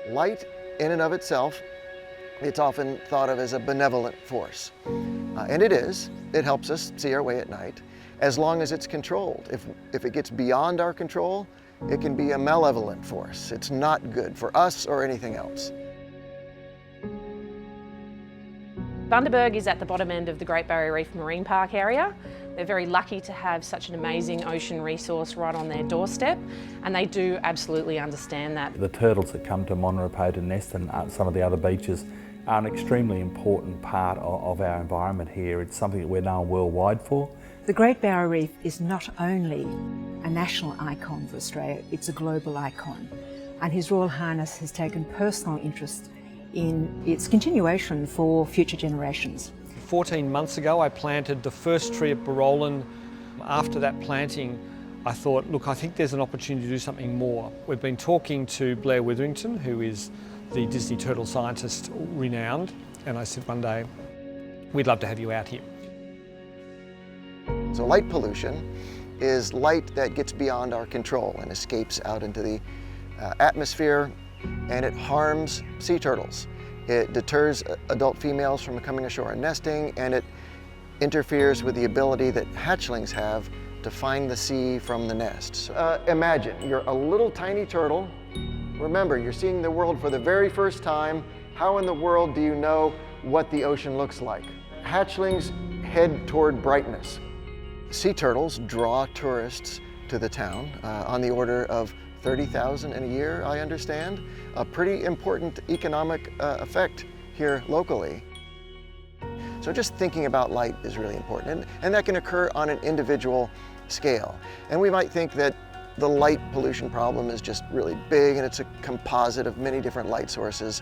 Light, in and of itself, it's often thought of as a benevolent force. And it is. It helps us see our way at night, as long as it's controlled. If it gets beyond our control, it can be a malevolent force. It's not good for us or anything else. Bundaberg is at the bottom end of the Great Barrier Reef Marine Park area. They're very lucky to have such an amazing ocean resource right on their doorstep, and they do absolutely understand that. The turtles that come to Mon Repos to nest and some of the other beaches are an extremely important part of our environment here. It's something that we're known worldwide for. The Great Barrier Reef is not only a national icon for Australia, it's a global icon. And His Royal Highness has taken personal interest in its continuation for future generations. 14 months ago I planted the first tree at Barolin. After that planting I thought, look, I think there's an opportunity to do something more. We've been talking to Blair Witherington, who is the Disney turtle scientist renowned, and I said one day, we'd love to have you out here. So light pollution is light that gets beyond our control and escapes out into the atmosphere, and it harms sea turtles. It deters adult females from coming ashore and nesting, and it interferes with the ability that hatchlings have to find the sea from the nest. Imagine you're a little tiny turtle. Remember, you're seeing the world for the very first time. How in the world do you know what the ocean looks like? Hatchlings head toward brightness. Sea turtles draw tourists to the town on the order of 30,000 in a year, I understand. A pretty important economic effect here locally. So just thinking about light is really important, and that can occur on an individual scale. And we might think that the light pollution problem is just really big and it's a composite of many different light sources.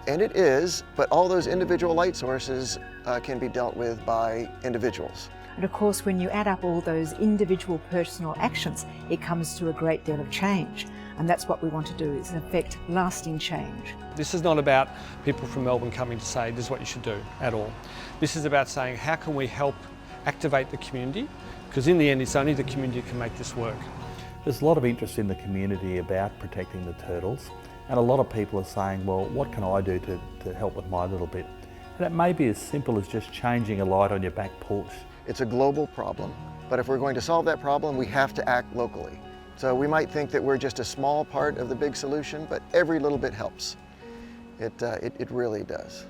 And it is, but all those individual light sources can be dealt with by individuals. And of course, when you add up all those individual personal actions, it comes to a great deal of change. And that's what we want to do, is effect lasting change. This is not about people from Melbourne coming to say this is what you should do at all. This is about saying how can we help activate the community, because in the end it's only the community that can make this work. There's a lot of interest in the community about protecting the turtles, and a lot of people are saying, well, what can I do to help with my little bit? And it may be as simple as just changing a light on your back porch. It's a global problem, but if we're going to solve that problem, we have to act locally. So we might think that we're just a small part of the big solution, but every little bit helps. It really does.